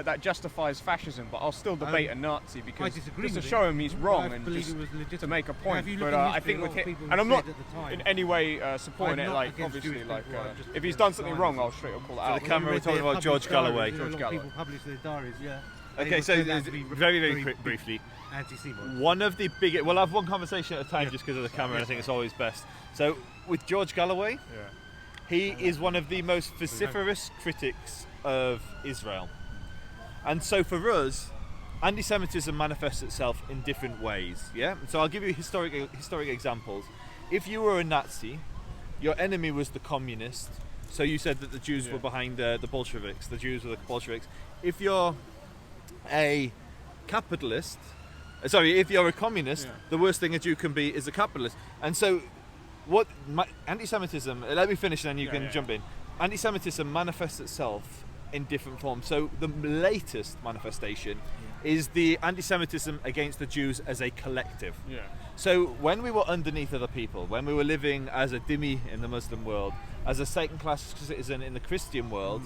that justifies fascism, but I'll still debate a Nazi because just to with show him he's wrong I and believe just it was legitimate. to make a point. But I I think with him, and I'm not in any way supporting it. Like obviously, like if he's done something wrong, I'll straight up call it out. For the camera, we're talking about George Galloway. George Galloway. People publish their diaries, yeah. Okay, so very briefly. Anti-Semite. One of the biggest. We'll have one conversation at a time just because of the camera. And I think it's always best. So with George Galloway, he is one of the most vociferous critics of Israel. And so for us, anti-Semitism manifests itself in different ways. Yeah. So I'll give you historic examples. If you were a Nazi, your enemy was the communist. So you said that the Jews were behind the Bolsheviks. The Jews were the Bolsheviks. If you're a capitalist, if you're a communist, the worst thing a Jew can be is a capitalist. And so, what anti-Semitism? Let me finish, and then you can jump in. Anti-Semitism manifests itself in different forms. So the latest manifestation is the anti-Semitism against the Jews as a collective. So when we were underneath other people, when we were living as a dhimmi in the Muslim world, as a second-class citizen in the Christian world,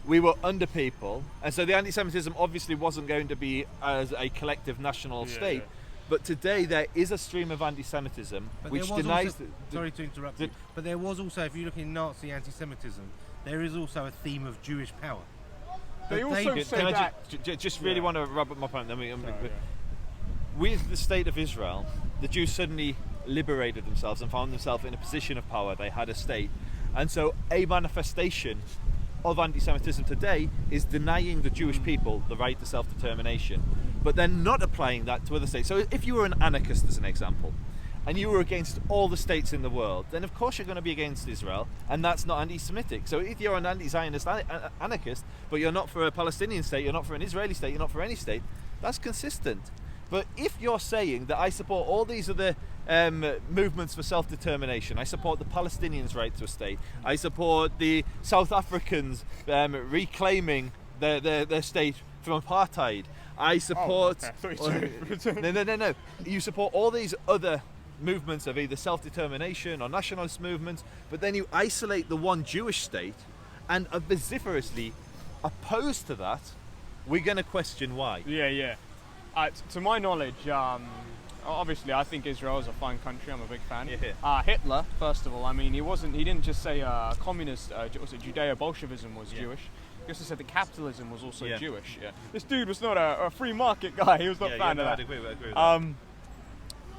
we were under people, and so the anti-Semitism obviously wasn't going to be as a collective national state. But today there is a stream of anti-Semitism which denies. Sorry to interrupt you, but there was also, if you look in Nazi anti-Semitism, there is also a theme of Jewish power. They also say that. Just really want to wrap up my point. With the state of Israel, the Jews suddenly liberated themselves and found themselves in a position of power. They had a state, and so a manifestation of anti-Semitism today is denying the Jewish people the right to self-determination, but then not applying that to other states. So if you were an anarchist, as an example, and you were against all the states in the world, then of course you're going to be against Israel, and that's not anti-Semitic. So if you're an anti-Zionist anarchist, but you're not for a Palestinian state, you're not for an Israeli state, you're not for any state, that's consistent. But if you're saying that I support all these other movements for self-determination, I support the Palestinians' right to a state, I support the South Africans reclaiming their state from apartheid, I support... No. You support all these other movements of either self-determination or nationalist movements, but then you isolate the one Jewish state and are vociferously opposed to that, we're going to question why. To my knowledge, obviously I think Israel is a fine country. I'm a big fan. Hitler, first of all, I mean, he didn't just say communist, Judeo-Bolshevism was Jewish. He also said that capitalism was also Jewish. This dude was not a free market guy. He was not a fan of that. I'd agree with that.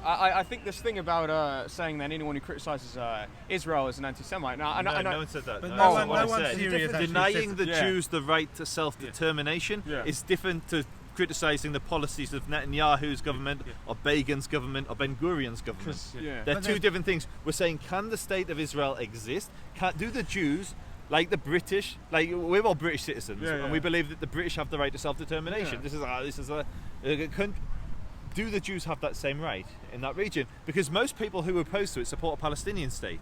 I think this thing about saying that anyone who criticises Israel is an anti-Semite. No one said that. But no, no one serious denying the Jews the right to self-determination is different to criticising the policies of Netanyahu's government or Begin's government or Ben-Gurion's government. They're two different things. We're saying, can the state of Israel exist? Do the Jews, like the British, like we're all British citizens, and we believe that the British have the right to self-determination. This is do the Jews have that same right in that region? Because most people who are opposed to it support a Palestinian state.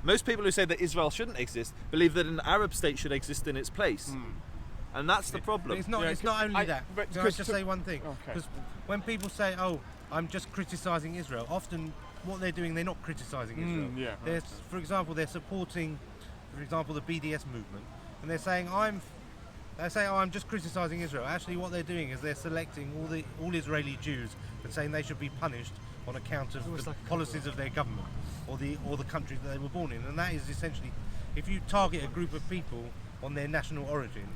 Most people who say that Israel shouldn't exist believe that an Arab state should exist in its place. And that's the problem. It's not only that. Can I just say one thing? Because when people say, "Oh, I'm just criticising Israel," often what they're doing, they're not criticising Israel. For example, they're supporting, the BDS movement, and they're saying, I'm just criticising Israel. Actually, what they're doing is they're selecting all Israeli Jews and saying they should be punished on account of the policies of their government or the country that they were born in. And that is essentially, if you target a group of people on their national origin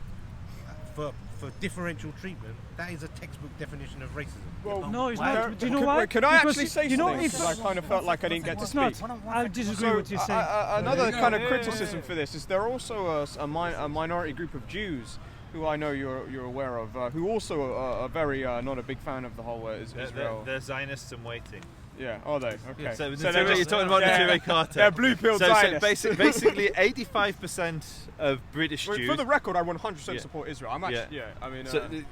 for differential treatment, that is a textbook definition of racism. Well, no, it's not. Do you know why? Can I actually say something? Because I kind of felt like I didn't get to speak. I disagree with what you're saying. Another kind of criticism for this is there are also a minority group of Jews who I know you're aware of, who also are very not a big fan of the whole Israel. They're Zionists in waiting. Yeah, are they? Okay. So you're talking about Netanyahu Carter. They're blue-pilled Zionists. So basically 85% of British Jews... For the record, I 100% support Israel. I'm actually,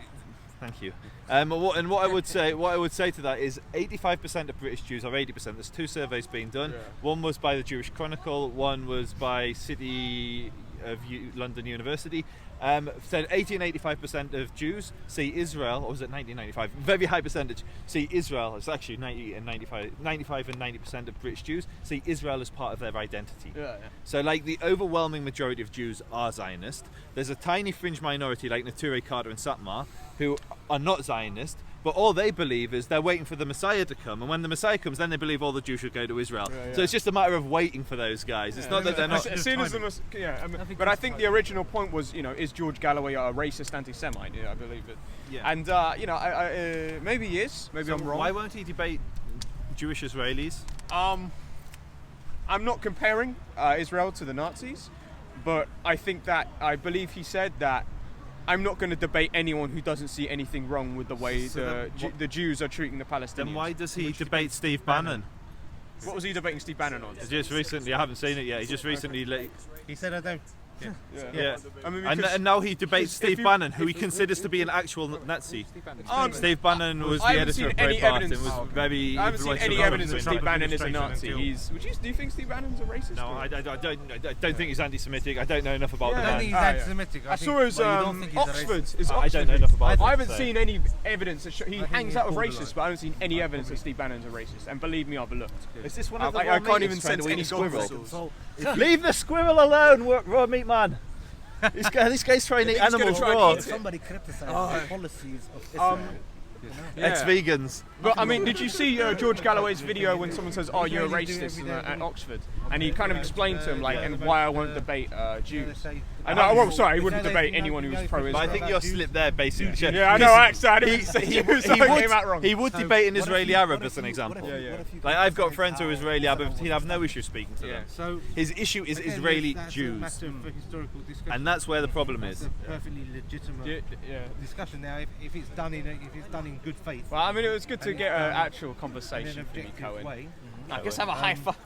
thank you. What I would say to that is 85% of British Jews, or 80%, there's two surveys being done. One was by the Jewish Chronicle, one was by City of London University. said 80 and 85% of Jews see Israel, or was it 1995? Very high percentage see Israel. It's actually 90 and 95 and 90% of British Jews see Israel as part of their identity. So like the overwhelming majority of Jews are Zionist. There's a tiny fringe minority like Neturei, Carter and Satmar who are not Zionist, but all they believe is they're waiting for the Messiah to come, and when the Messiah comes, then they believe all the Jews should go to Israel. So it's just a matter of waiting for those guys. It's not that they're not. As soon as but I think the original point was, is George Galloway a racist anti-Semite? I believe it. Yeah. And maybe he is. Maybe I'm wrong. Why won't he debate Jewish Israelis? I'm not comparing Israel to the Nazis, but I believe he said that I'm not going to debate anyone who doesn't see anything wrong with the way the Jews are treating the Palestinians. Then why does he debate Steve Bannon? What was he debating Steve Bannon on? Just recently, I haven't seen it yet. He just recently. He said I don't. Yeah. I mean, and now he debates Steve Bannon, who he considers to be an actual Nazi. Steve Bannon was the editor of Breitbart and was very. I haven't seen any evidence that Steve Bannon is a Nazi. Do you think Steve Bannon's a racist? No, I don't think he's anti-Semitic. I don't know enough about the man. I don't think he's anti-Semitic. I saw his Oxford. I don't know enough about it. I haven't seen any evidence that he hangs out with racists, but I haven't seen any evidence that Steve Bannon's a racist. And believe me, I've looked. Is this one of the I can't even send any squirrels. Leave the squirrel alone, raw meat man. This guy's trying to eat animals raw. Somebody criticised the policies of Israel. Ex-vegans. But I mean, did you see George Galloway's video when someone says, "Oh, you're a racist" at Oxford, and he kind of explained to him and why I won't debate Jews. He wouldn't debate anyone who was pro-Israel. But I think your slip there, basically. Yeah, I know. Actually, I didn't say he would debate an Israeli Arab as an example. Like I've got friends who are Israeli Arab, he'd have no issue speaking to them. So his issue is Israeli Jews, and that's where the problem is. That's a perfectly legitimate discussion. Now, if it's done in good faith. Well, I mean, it was good to get an actual conversation from you, Cohen. I guess have a high five.